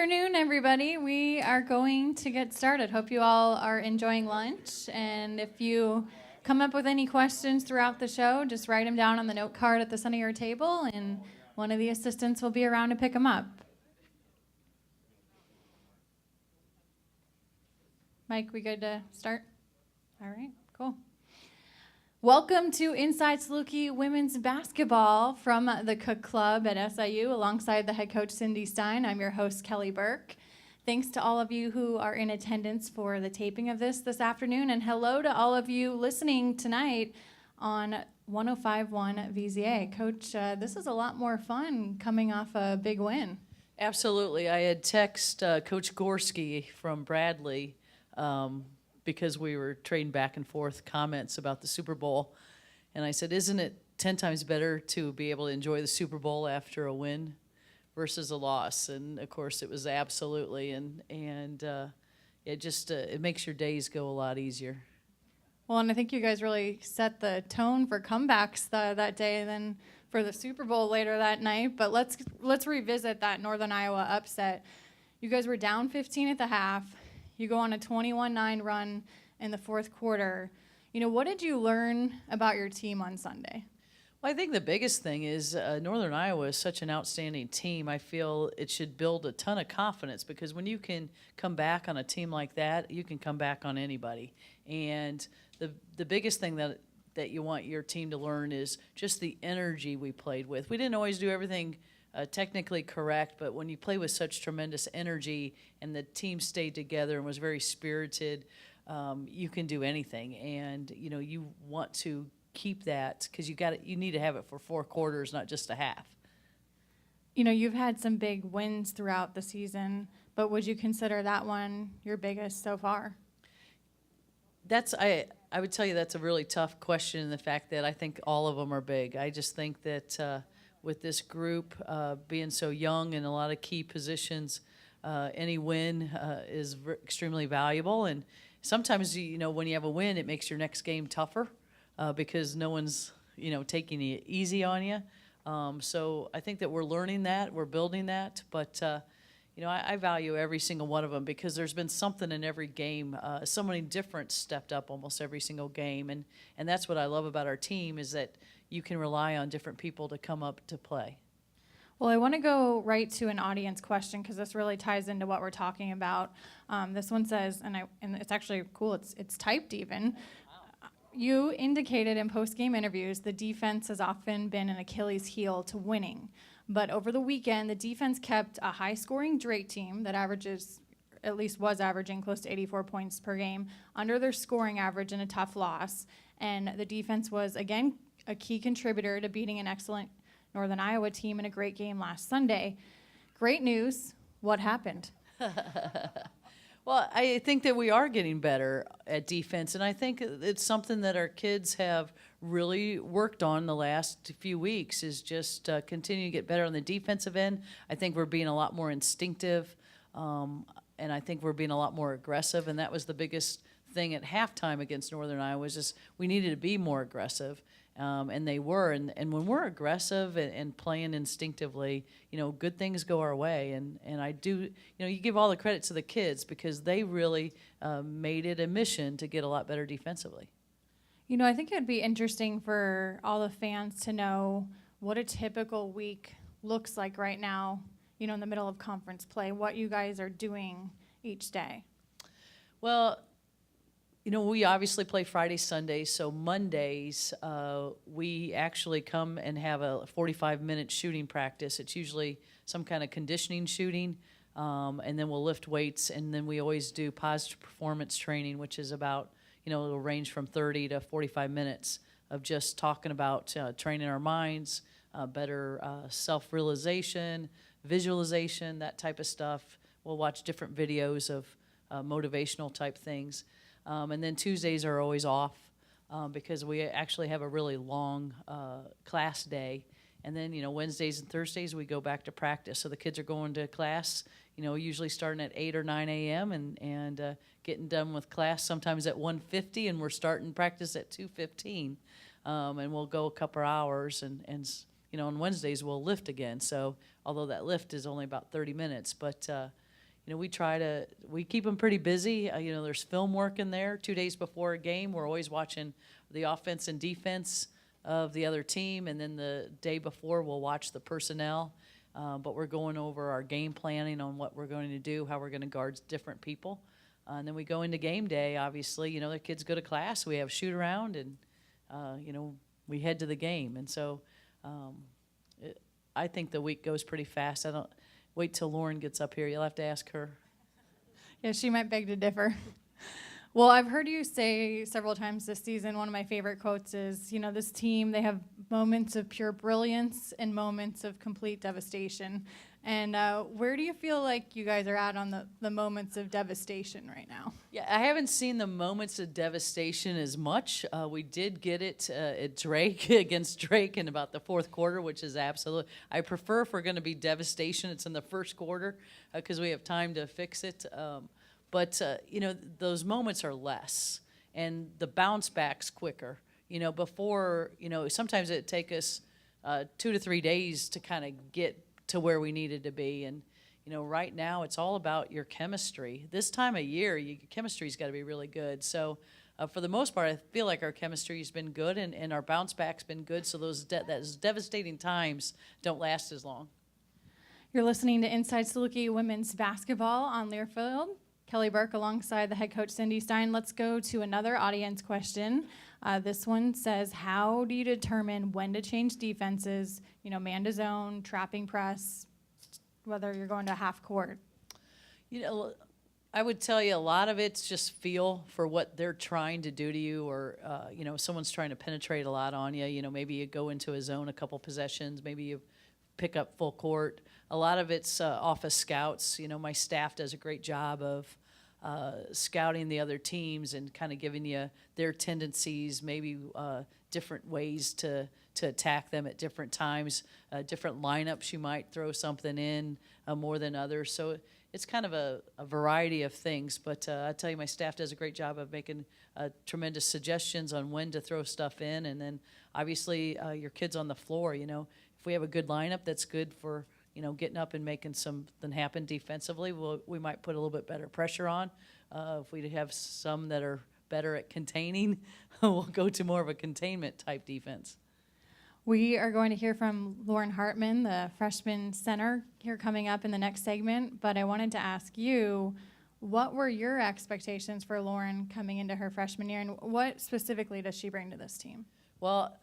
Afternoon, everybody. We are going to get started. Hope you all are enjoying lunch. And if you come up with any questions throughout the show, just write them down on the note card at the center of your table, and one of the assistants will be around to pick them up. Mike, we good to start? All right, cool. Welcome to Inside Saluki Women's Basketball from the Cook Club at SIU alongside the head coach Cindy Stein. I'm your host, Kelly Burke. Thanks to all of you who are in attendance for the taping of this afternoon, and hello to all of you listening tonight on 105.1 VZA. Coach, this is a lot more fun coming off a big win. Absolutely. I had texted Coach Gorski from Bradley because we were trading back and forth comments about the Super Bowl. And I said, isn't it 10 times better to be able to enjoy the Super Bowl after a win versus a loss? And, of course, it was absolutely. And it just it makes your days go a lot easier. Well, and I think you guys really set the tone for comebacks that day and then for the Super Bowl later that night. But let's revisit that Northern Iowa upset. You guys were down 15 at the half. You go on a 21-9 run in the fourth quarter. You know, what did you learn about your team on Sunday? Well, I think the biggest thing is Northern Iowa is such an outstanding team. I feel it should build a ton of confidence because when you can come back on a team like that, you can come back on anybody. And the biggest thing that you want your team to learn is just the energy we played with. We didn't always do everything technically correct, but when you play with such tremendous energy and the team stayed together and was very spirited, you can do anything. And you know you want to keep that because you need to have it for 4 quarters, not just a half. You know, you've had some big wins throughout the season, but would you consider that one your biggest so far? I would tell you that's a really tough question in the fact that I think all of them are big. I just think that with this group being so young in a lot of key positions, any win is extremely valuable. And sometimes, you know, when you have a win, it makes your next game tougher because no one's, you know, taking it easy on you. So I think that we're learning that, we're building that. But, you know, I value every single one of them because there's been something in every game. Somebody different stepped up almost every single game. And that's what I love about our team is that you can rely on different people to come up to play. Well, I want to go right to an audience question because this really ties into what we're talking about. This one says, and it's actually cool, it's typed even. You indicated in post-game interviews the defense has often been an Achilles heel to winning. But over the weekend, the defense kept a high-scoring Drake team that was averaging close to 84 points per game under their scoring average in a tough loss. And the defense was, again, a key contributor to beating an excellent Northern Iowa team in a great game last Sunday. Great news. What happened? Well, I think that we are getting better at defense, and I think it's something that our kids have really worked on the last few weeks is just continue to get better on the defensive end. I think we're being a lot more instinctive, and I think we're being a lot more aggressive, and that was the biggest thing at halftime against Northern Iowa was just we needed to be more aggressive. And they were, and when we're aggressive and playing instinctively, you know, good things go our way. And I do, you know, you give all the credit to the kids because they really made it a mission to get a lot better defensively. You know, I think it would be interesting for all the fans to know what a typical week looks like right now, you know, in the middle of conference play, what you guys are doing each day. Well, you know, we obviously play Friday, Sunday, so Mondays we actually come and have a 45-minute shooting practice. It's usually some kind of conditioning shooting, and then we'll lift weights, and then we always do positive performance training, which is about, you know, it'll range from 30 to 45 minutes of just talking about training our minds, better self-realization, visualization, that type of stuff. We'll watch different videos of motivational type things. And then Tuesdays are always off because we actually have a really long class day. And then, you know, Wednesdays and Thursdays we go back to practice. So the kids are going to class, you know, usually starting at 8 or 9 a.m. and getting done with class sometimes at 1:50, and we're starting practice at 2:15. And we'll go a couple hours, and you know, on Wednesdays we'll lift again. So although that lift is only about 30 minutes, but we keep them pretty busy. There's film work in there 2 days before a game. We're always watching the offense and defense of the other team, and then the day before we'll watch the personnel. But we're going over our game planning on what we're going to do, how we're going to guard different people. And then we go into game day, obviously. The kids go to class, we have shoot around, and, we head to the game. And so I think the week goes pretty fast. I don't wait till Lauren gets up here. You'll have to ask her. Yeah, she might beg to differ. Well, I've heard you say several times this season, one of my favorite quotes is, this team, they have moments of pure brilliance and moments of complete devastation. And where do you feel like you guys are at on the moments of devastation right now? Yeah, I haven't seen the moments of devastation as much. We did get it at Drake, against Drake in about the fourth quarter, which is absolute. I prefer if we're going to be devastation, it's in the first quarter because we have time to fix it. But those moments are less, and the bounce back's quicker. Before, sometimes it take us 2 to 3 days to kind of get to where we needed to be. And, right now it's all about your chemistry. This time of year, your chemistry's got to be really good. So for the most part, I feel like our chemistry's been good, and our bounce back's been good. So those devastating times don't last as long. You're listening to Inside Saluki Women's Basketball on Learfield. Kelly Burke alongside the head coach Cindy Stein. Let's go to another audience question. This one says, how do you determine when to change defenses, man to zone, trapping press, whether you're going to half court? I would tell you a lot of it's just feel for what they're trying to do to you, or, someone's trying to penetrate a lot on you. Maybe you go into a zone a couple possessions, maybe you pick up full court. A lot of it's off of scouts. My staff does a great job of scouting the other teams and kind of giving you their tendencies, maybe different ways to attack them at different times, different lineups you might throw something in more than others. So it's kind of a variety of things. But I tell you, my staff does a great job of making tremendous suggestions on when to throw stuff in. And then obviously your kids on the floor, if we have a good lineup that's good for getting up and making something happen defensively, we might put a little bit better pressure on. If we have some that are better at containing, we'll go to more of a containment type defense. We are going to hear from Lauren Hartman, the freshman center, here coming up in the next segment. But I wanted to ask you, what were your expectations for Lauren coming into her freshman year, and what specifically does she bring to this team? Well,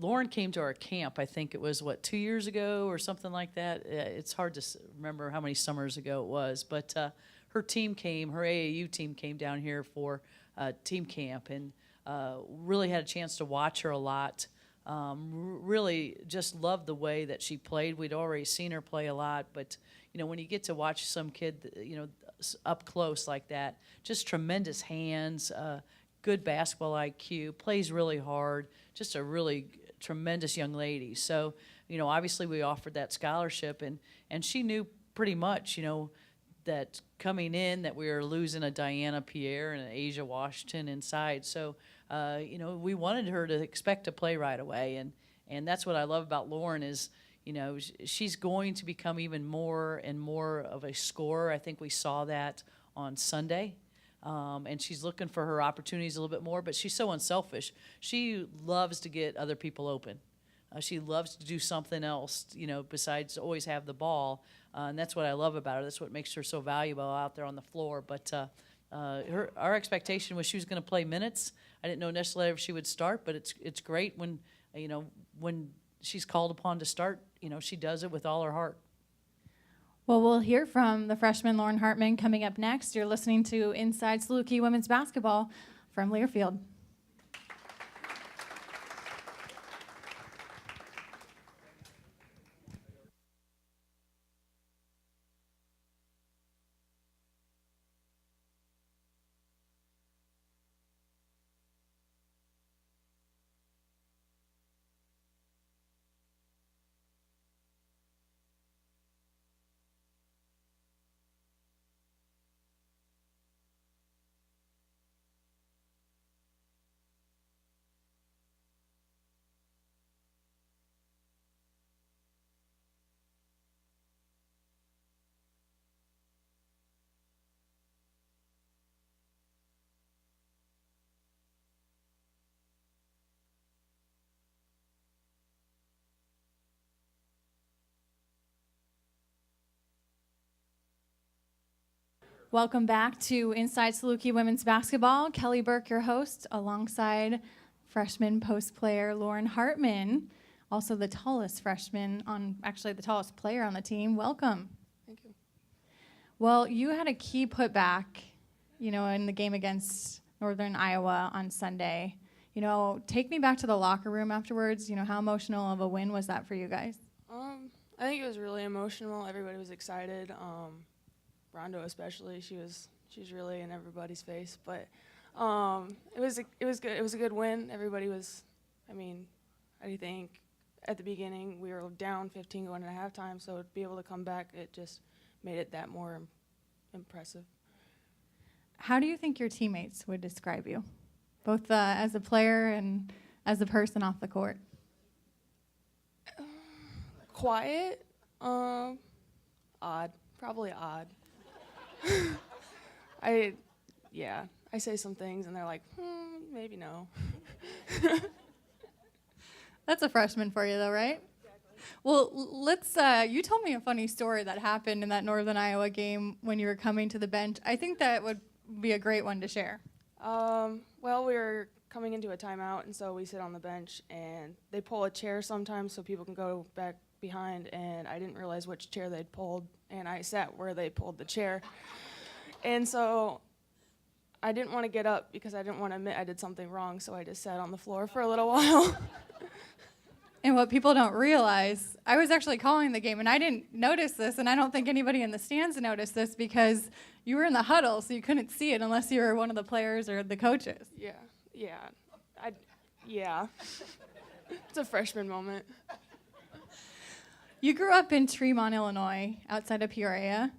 Lauren came to our camp, I think it was, 2 years ago or something like that? It's hard to remember how many summers ago it was. But her AAU team came down here for team camp, and really had a chance to watch her a lot. Really just loved the way that she played. We'd already seen her play a lot, but, when you get to watch some kid, up close like that, just tremendous hands, good basketball IQ, plays really hard, just a really tremendous young lady. So, obviously we offered that scholarship, and she knew pretty much, that coming in that we were losing a Diana Pierre and an Asia Washington inside. So, we wanted her to expect to play right away. And that's what I love about Lauren is, she's going to become even more and more of a scorer. I think we saw that on Sunday. And she's looking for her opportunities a little bit more, but she's so unselfish. She loves to get other people open. She loves to do something else, besides always have the ball. And that's what I love about her. That's what makes her so valuable out there on the floor. But our expectation was she was going to play minutes. I didn't know necessarily if she would start, but it's great when, when she's called upon to start, she does it with all her heart. Well, we'll hear from the freshman Lauren Hartman coming up next. You're listening to Inside Saluki Women's Basketball from Learfield. Welcome back to Inside Saluki Women's Basketball. Kelly Burke, your host, alongside freshman post player Lauren Hartman, also the tallest freshman actually the tallest player on the team. Welcome. Thank you. Well, you had a key putback, in the game against Northern Iowa on Sunday. Take me back to the locker room afterwards. How emotional of a win was that for you guys? I think it was really emotional. Everybody was excited. Rondo especially, she's really in everybody's face. But it was good. It was a good win. Everybody was. I think at the beginning we were down 15 going into halftime, so to be able to come back, it just made it that more impressive. How do you think your teammates would describe you, both as a player and as a person off the court? Quiet, odd, probably odd. I say some things and they're like, maybe no. That's a freshman for you, though, right? Exactly. Well, let's. You told me a funny story that happened in that Northern Iowa game when you were coming to the bench. I think that would be a great one to share. Well, we were coming into a timeout, and so we sit on the bench, and they pull a chair sometimes so people can go back behind, and I didn't realize which chair they'd pulled, and I sat where they pulled the chair. And so I didn't want to get up because I didn't want to admit I did something wrong, so I just sat on the floor for a little while. And what people don't realize, I was actually calling the game, and I didn't notice this, and I don't think anybody in the stands noticed this because you were in the huddle, so you couldn't see it unless you were one of the players or the coaches. Yeah. It's a freshman moment. You grew up in Tremont, Illinois, outside of Peoria.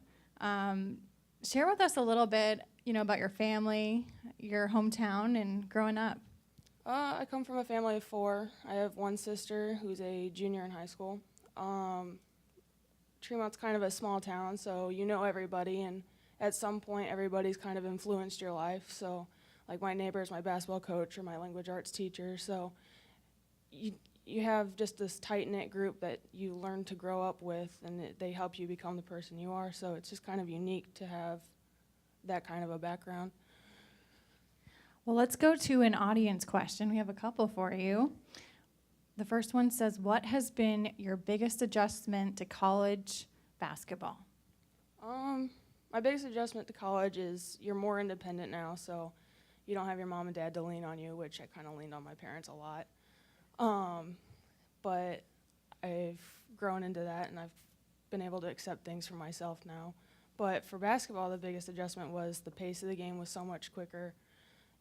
Share with us a little bit, about your family, your hometown, and growing up. I come from a family of 4. I have one sister who's a junior in high school. Tremont's kind of a small town, so you know everybody, and at some point everybody's kind of influenced your life. So, like my neighbor's my basketball coach or my language arts teacher. So you have just this tight-knit group that you learn to grow up with, and they help you become the person you are. So it's just kind of unique to have that kind of a background. Well, let's go to an audience question. We have a couple for you. The first one says, what has been your biggest adjustment to college basketball? My biggest adjustment to college is you're more independent now, so you don't have your mom and dad to lean on you, which I kind of leaned on my parents a lot. But I've grown into that, and I've been able to accept things for myself now. But for basketball, the biggest adjustment was the pace of the game was so much quicker,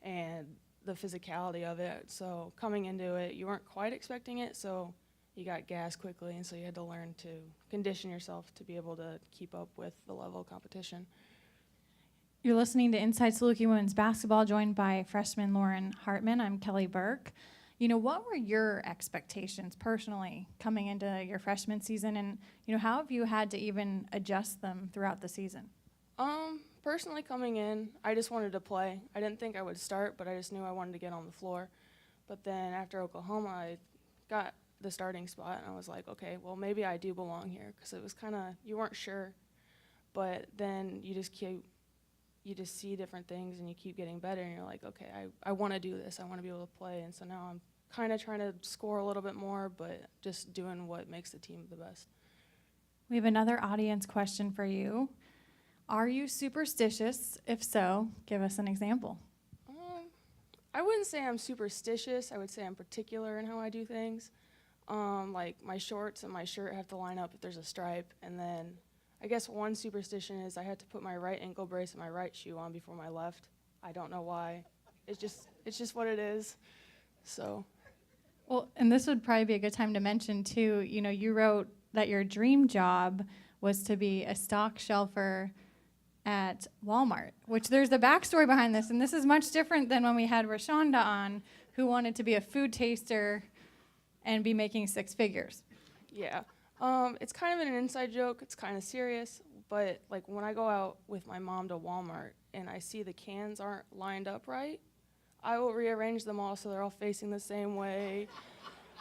and the physicality of it. So coming into it, you weren't quite expecting it, so you got gassed quickly, and so you had to learn to condition yourself to be able to keep up with the level of competition. You're listening to Inside Saluki Women's Basketball, joined by freshman Lauren Hartman. I'm Kelly Burke. What were your expectations personally coming into your freshman season, and how have you had to even adjust them throughout the season? Personally coming in, I just wanted to play. I didn't think I would start, but I just knew I wanted to get on the floor. But then after Oklahoma, I got the starting spot, and I was like, okay, well, maybe I do belong here, because it was kind of, you weren't sure. But then you just see different things, and you keep getting better, and you're like, okay, I want to do this. I want to be able to play. And so now I'm kind of trying to score a little bit more, but just doing what makes the team the best. We have another audience question for you. Are you superstitious? If so, give us an example. I wouldn't say I'm superstitious. I would say I'm particular in how I do things. Like my shorts and my shirt have to line up if there's a stripe. And then I guess one superstition is I had to put my right ankle brace and my right shoe on before my left. I don't know why. It's just what it is. So. Well, and this would probably be a good time to mention too, you wrote that your dream job was to be a stock shelfer at Walmart, which there's a backstory behind this, and this is much different than when we had Rashonda on, who wanted to be a food taster and be making 6 figures. Yeah. It's kind of an inside joke. It's kind of serious, but like when I go out with my mom to Walmart and I see the cans aren't lined up right, I will rearrange them all so they're all facing the same way.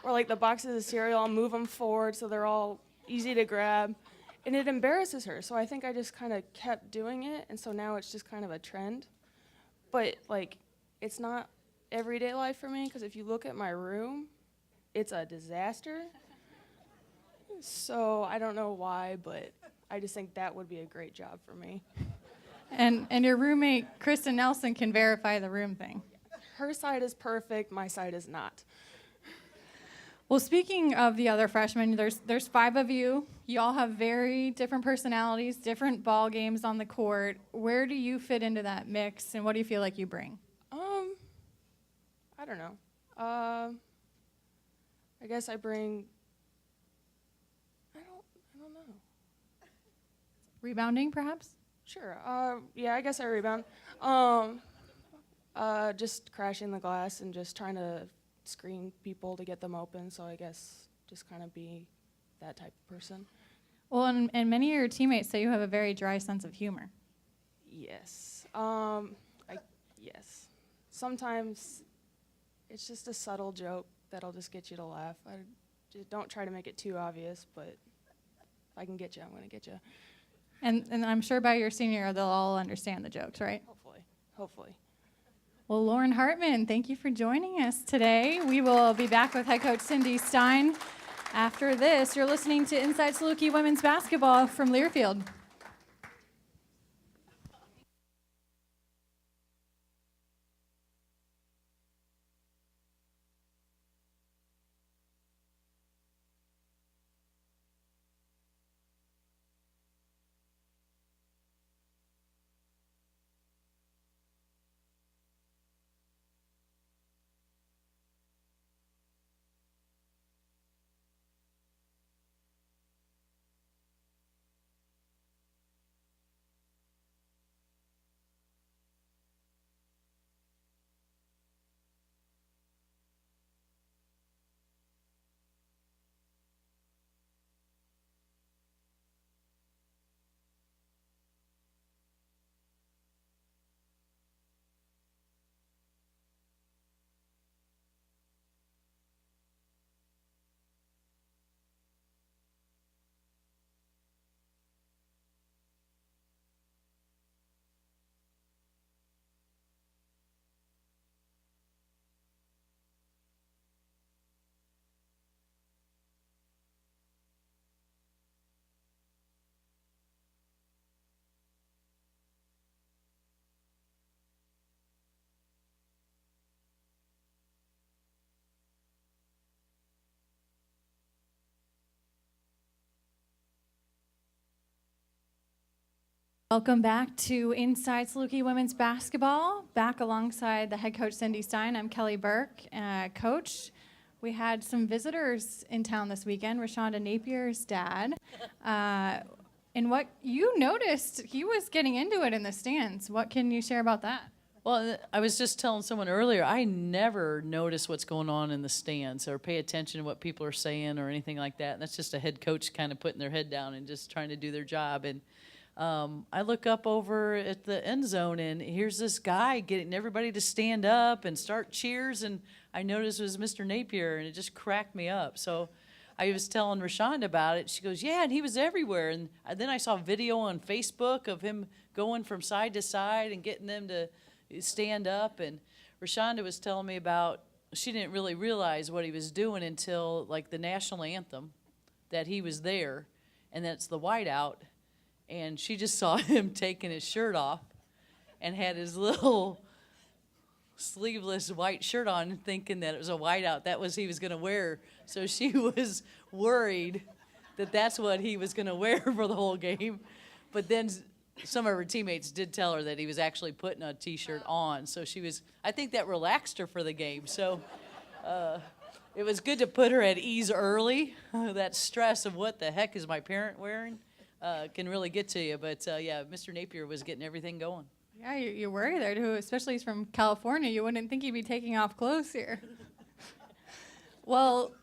Or like the boxes of cereal, I'll move them forward so they're all easy to grab. and it embarrasses her. So I think I just kind of kept doing it, and so now it's just kind of a trend. But like, it's not everyday life for me, because if you look at my room, it's a disaster. So I don't know why, but I just think that would be a great job for me. And your roommate, Kristen Nelson, can verify the room thing. Her side is perfect, my side is not. Well, speaking of the other freshmen, there's 5 of you. You all have very different personalities, different ball games on the court. Where do you fit into that mix, and what do you feel like you bring? I don't know. I guess I bring. I don't know. Rebounding, perhaps? Sure. Yeah, I guess I rebound. Just crashing the glass and just trying to screen people to get them open. So I guess just kind of be that type of person. Well, and many of your teammates say you have a very dry sense of humor. Yes. Yes. Sometimes it's just a subtle joke that'll just get you to laugh. I just don't try to make it too obvious, but if I can get you, I'm going to get you. And I'm sure by your senior year, they'll all understand the jokes, right? Hopefully. Well, Lauren Hartman, thank you for joining us today. We will be back with head coach Cindy Stein after this. You're listening to Inside Saluki Women's Basketball from Learfield. Welcome back to Inside Saluki Women's Basketball. Back alongside the head coach Cindy Stein, I'm Kelly Burke. Coach, we had some visitors in town this weekend. Rashonda Napier's dad. And what you noticed, he was getting into it in the stands. What can you share about that? Well, I was just telling someone earlier, I never notice what's going on in the stands or pay attention to what people are saying or anything like that. And that's just a head coach kind of putting their head down and just trying to do their job. And I look up over at the end zone, and here's this guy getting everybody to stand up and start cheers, and I noticed it was Mr. Napier, and it just cracked me up. So I was telling Rashonda about it. She goes, yeah, and he was everywhere. And then I saw a video on Facebook of him going from side to side and getting them to stand up. And Rashonda was telling me about, she didn't really realize what he was doing until, like, the national anthem, that he was there, and that's the whiteout. And she just saw him taking his shirt off and had his little sleeveless white shirt on, thinking that it was a whiteout. That was he was going to wear. So she was worried that that's what he was going to wear for the whole game. But then some of her teammates did tell her that he was actually putting a T-shirt on. So she was, I think that relaxed her for the game. So it was good to put her at ease early. That stress of what the heck is my parent wearing can really get to you. But, yeah, Mr. Napier was getting everything going. Yeah, you worry there, too, especially he's from California. You wouldn't think he'd be taking off clothes here. Well,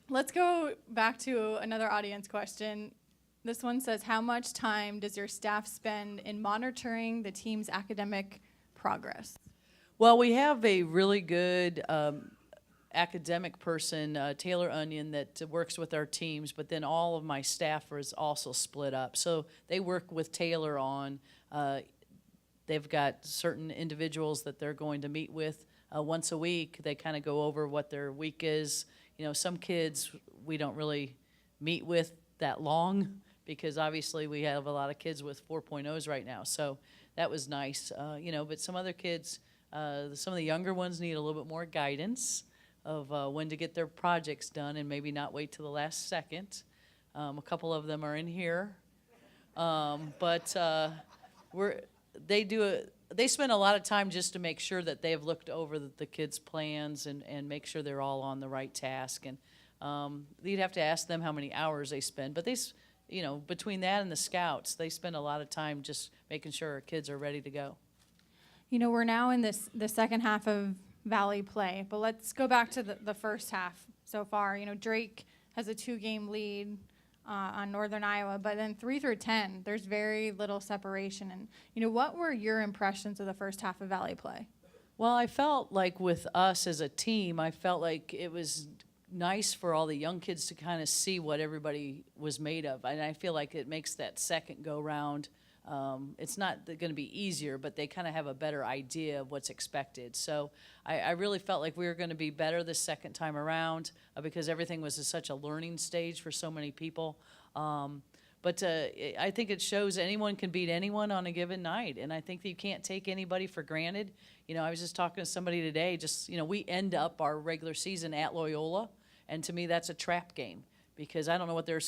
let's go back to another audience question. This one says, how much time does your staff spend in monitoring the team's academic progress? Well, we have a really good academic person, Taylor Onion, that works with our teams, but then all of my staff is also split up. So they work with Taylor on, they've got certain individuals that they're going to meet with once a week. They kind of go over what their week is. You know, some kids we don't really meet with that long because obviously we have a lot of kids with 4.0s right now. So that was nice, you know, but some other kids, some of the younger ones need a little bit more guidance of when to get their projects done and maybe not wait till the last second. A couple of them are in here, but they spend a lot of time just to make sure that they have looked over the kids' plans and make sure they're all on the right task. And you'd have to ask them how many hours they spend, but you know, between that and the scouts, they spend a lot of time just making sure our kids are ready to go. You know, we're now in the second half of Valley play, but let's go back to the first half so far. You know, Drake has a 2-game lead on Northern Iowa, but then 3 through 10, there's very little separation. And, you know, what were your impressions of the first half of Valley play? Well, I felt like with us as a team, I felt like it was nice for all the young kids to kind of see what everybody was made of. And I feel like it makes that second go round. It's not going to be easier, but they kind of have a better idea of what's expected. So I really felt like we were going to be better the second time around because everything was at such a learning stage for so many people. But I think it shows anyone can beat anyone on a given night, and I think that you can't take anybody for granted. You know, I was just talking to somebody today, you know, we end up our regular season at Loyola, and to me that's a trap game because I don't know what their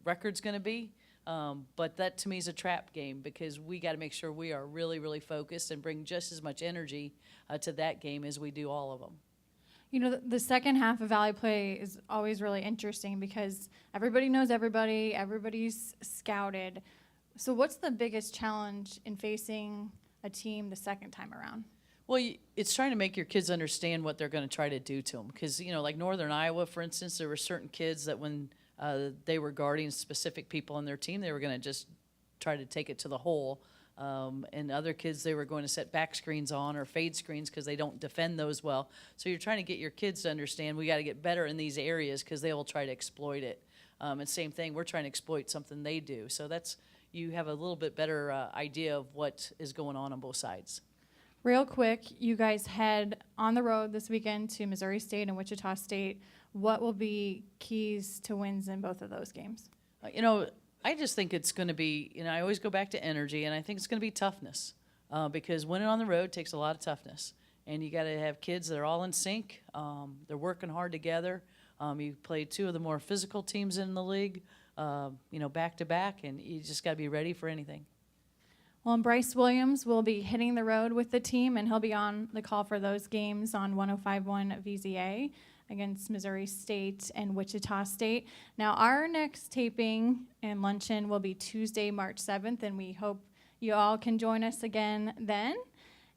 record's going to be. But that to me is a trap game because we got to make sure we are really, really focused and bring just as much energy to that game as we do all of them. You know, the second half of Valley play is always really interesting because everybody knows everybody, everybody's scouted. So what's the biggest challenge in facing a team the second time around? Well, it's trying to make your kids understand what they're going to try to do to them because, you know, like Northern Iowa, for instance, there were certain kids that when they were guarding specific people on their team, they were going to just try to take it to the hole. And other kids, they were going to set back screens on or fade screens because they don't defend those well. So you're trying to get your kids to understand we got to get better in these areas because they will try to exploit it. And same thing, we're trying to exploit something they do. So you have a little bit better idea of what is going on both sides. Real quick, you guys head on the road this weekend to Missouri State and Wichita State. What will be keys to wins in both of those games? You know, I just think it's going to be, you know, I always go back to energy, and I think it's going to be toughness because winning on the road takes a lot of toughness. And you got to have kids that are all in sync. They're working hard together. You play two of the more physical teams in the league, you know, back to back, and you just got to be ready for anything. Well, and Bryce Williams will be hitting the road with the team, and he'll be on the call for those games on 105.1 VZA against Missouri State and Wichita State. Now, our next taping and luncheon will be Tuesday, March 7th, and we hope you all can join us again then.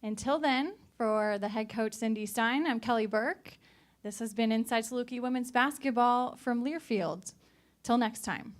Until then, for the head coach, Cindy Stein, I'm Kelly Burke. This has been Inside Saluki Women's Basketball from Learfield. Till next time.